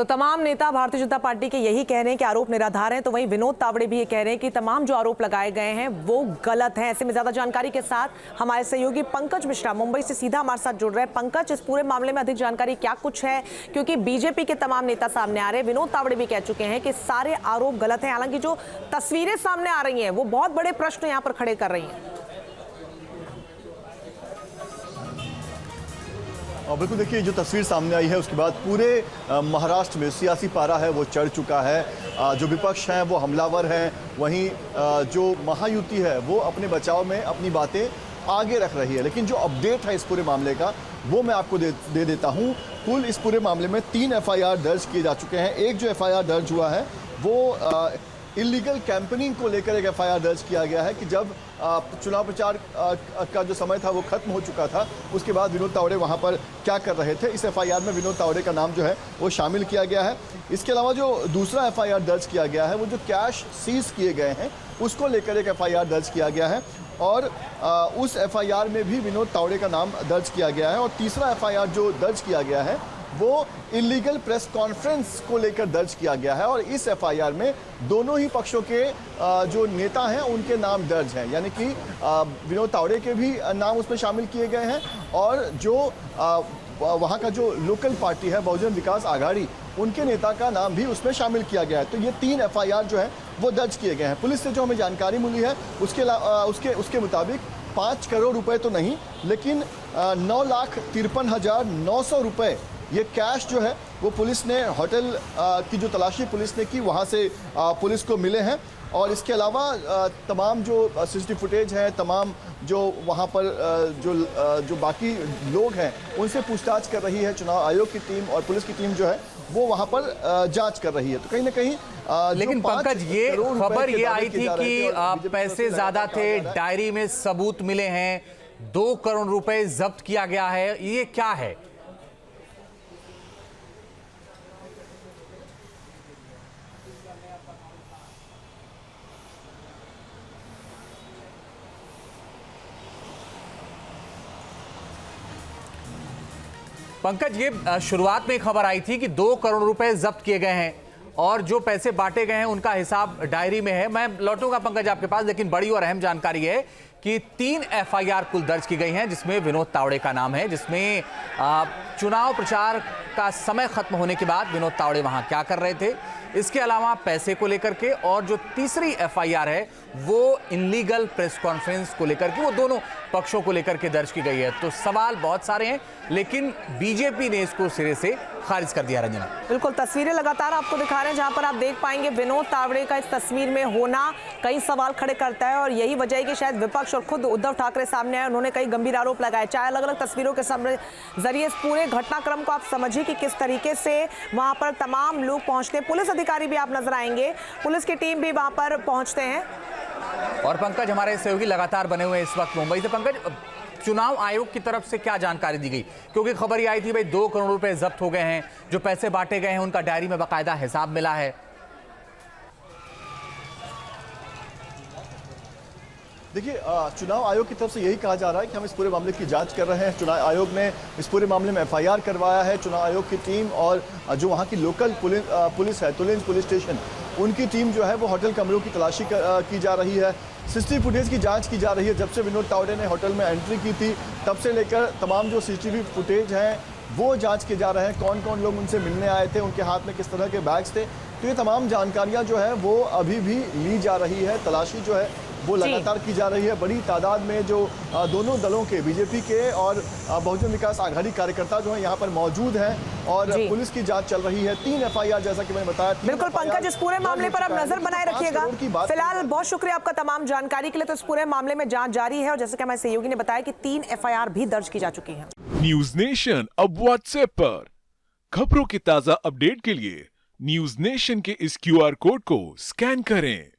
तो तमाम नेता भारतीय जनता पार्टी के यही कह रहे हैं कि आरोप निराधार हैं, तो वहीं विनोद तावड़े भी ये कह रहे हैं कि तमाम जो आरोप लगाए गए हैं वो गलत हैं। ऐसे में ज्यादा जानकारी के साथ हमारे सहयोगी पंकज मिश्रा मुंबई से सीधा हमारे साथ जुड़ रहे हैं। पंकज, इस पूरे मामले में अधिक जानकारी क्या कुछ है, क्योंकि बीजेपी के तमाम नेता सामने आ रहे हैं, विनोद तावड़े भी कह चुके हैं कि सारे आरोप गलत हैं। हालांकि जो तस्वीरें सामने आ रही हैं वो बहुत बड़े प्रश्न यहाँ पर खड़े कर रही हैं। बिल्कुल, देखिए जो तस्वीर सामने आई है उसके बाद पूरे महाराष्ट्र में सियासी पारा है वो चढ़ चुका है। जो विपक्ष हैं वो हमलावर हैं, वहीं जो महायुति है वो अपने बचाव में अपनी बातें आगे रख रही है। लेकिन जो अपडेट है इस पूरे मामले का वो मैं आपको दे देता हूँ। कुल इस पूरे मामले में 3 एफआईआर दर्ज किए जा चुके हैं। एक जो एफआईआर दर्ज हुआ है वो इलीगल कैंपेनिंग को लेकर एक एफआईआर दर्ज किया गया है कि जब चुनाव प्रचार का जो समय था वो खत्म हो चुका था, उसके बाद विनोद तावड़े वहां पर क्या कर रहे थे, इस एफआईआर में विनोद तावड़े का नाम जो है वो शामिल किया गया है। इसके अलावा जो दूसरा एफआईआर दर्ज किया गया है वो जो कैश सीज किए गए हैं उसको लेकर एक एफआईआर दर्ज किया गया है और उस एफआईआर में भी विनोद तावड़े का नाम दर्ज किया गया है। और तीसरा एफआईआर जो दर्ज किया गया है वो इलीगल प्रेस कॉन्फ्रेंस को लेकर दर्ज किया गया है और इस एफआईआर में दोनों ही पक्षों के जो नेता हैं उनके नाम दर्ज हैं, यानी कि विनोद तावड़े के भी नाम उसमें शामिल किए गए हैं और जो वहाँ का जो लोकल पार्टी है बहुजन विकास आघाड़ी उनके नेता का नाम भी उसमें शामिल किया गया है। तो ये 3 एफआईआर जो है वो दर्ज किए गए हैं। पुलिस से जो हमें जानकारी मिली है उसके मुताबिक 5 करोड़ रुपए तो नहीं, लेकिन 9,53,900 रुपए ये कैश जो है वो पुलिस ने होटल की जो तलाशी पुलिस ने की वहाँ से पुलिस को मिले हैं। और इसके अलावा तमाम जो सीसीटीवी फुटेज है, तमाम जो वहाँ पर जो बाकी लोग हैं उनसे पूछताछ कर रही है चुनाव आयोग की टीम और पुलिस की टीम जो है वो वहाँ पर जांच कर रही है। तो कहीं ना कहीं लेकिन पंकज, ये खबर ये आई थी कि पैसे ज्यादा थे, डायरी में सबूत मिले हैं, 2 करोड़ रुपए जब्त किया गया है, ये क्या है? पंकज, ये शुरुआत में खबर आई थी कि 2 करोड़ रुपए जब्त किए गए हैं और जो पैसे बांटे गए हैं उनका हिसाब डायरी में है। मैं लौटूंगा पंकज आपके पास, लेकिन बड़ी और अहम जानकारी है कि 3 एफआईआर कुल दर्ज की गई हैं जिसमें विनोद तावड़े का नाम है, जिसमें चुनाव प्रचार का समय खत्म होने के बाद विनोद तावड़े वहां क्या कर रहे थे, इसके अलावा पैसे को लेकर के, और जो तीसरी एफआईआर है वो इनलीगल प्रेस कॉन्फ्रेंस को लेकर के, वो दोनों पक्षों को लेकर के दर्ज की गई है। तो सवाल बहुत सारे हैं, लेकिन बीजेपी ने इसको सिरे से खारिज कर दिया। रंजना, बिल्कुल, तस्वीरें लगातार आपको दिखा रहे हैं जहां पर आप देख पाएंगे विनोद तावड़े का इस तस्वीर में होना कई सवाल खड़े करता है और यही वजह है कि शायद विपक्ष और खुद उद्धव ठाकरे सामने आए, उन्होंने कई गंभीर आरोप लगाए। चाहे अलग अलग तस्वीरों के जरिए इस पूरे घटनाक्रम को आप समझिए कि किस तरीके से वहां पर तमाम लोग पहुंचते हैं, पुलिस अधिकारी भी आप नजर आएंगे, पुलिस की टीम भी वहां पर पहुंचते हैं। और पंकज, हमारे सहयोगी लगातार बने हुए हैं इस वक्त मुंबई से। पंकज, चुनाव आयोग की तरफ से क्या जानकारी दी गई, क्योंकि खबर ये आई थी भाई 2 करोड़ रुपए जब्त हो गए हैं, जो पैसे बांटे गए हैं उनका डायरी में बाकायदा हिसाब मिला है। देखिए, चुनाव आयोग की तरफ से यही कहा जा रहा है कि हम इस पूरे मामले की जांच कर रहे हैं। चुनाव आयोग ने इस पूरे मामले में एफआईआर करवाया है। चुनाव आयोग की टीम और जो वहाँ की लोकल पुलिस है, तुलिंज पुलिस स्टेशन, उनकी टीम जो है वो होटल कमरों की तलाशी की जा रही है। सीसीटीवी फुटेज की जांच की जा रही है। जब से विनोद तावड़े ने होटल में एंट्री की थी तब से लेकर तमाम जो सीसीटीवी फुटेज हैं वो जांच किए जा रहे हैं। कौन कौन लोग उनसे मिलने आए थे, उनके हाथ में किस तरह के बैग्स थे, तो ये तमाम जानकारियां जो है वो अभी भी ली जा रही है। तलाशी जो है वो लगातार की जा रही है। बड़ी तादाद में जो दोनों दलों के, बीजेपी के और बहुजन विकास आघाड़ी कार्यकर्ता जो है यहाँ पर मौजूद हैं और पुलिस की जांच चल रही है। 3 एफआईआर, जैसा कि मैंने बताया। बिल्कुल पंकज, इस पूरे मामले पर आप नजर बनाए रखिएगा। फिलहाल बहुत शुक्रिया आपका तमाम जानकारी के लिए। तो इस पूरे मामले में जांच जारी है और जैसे कि हमारे सहयोगी ने बताया कि 3 एफआईआर भी दर्ज की जा चुकी है। न्यूज नेशन अब व्हाट्सएप पर खबरों की ताजा अपडेट के लिए न्यूज नेशन के इस QR कोड को स्कैन करें।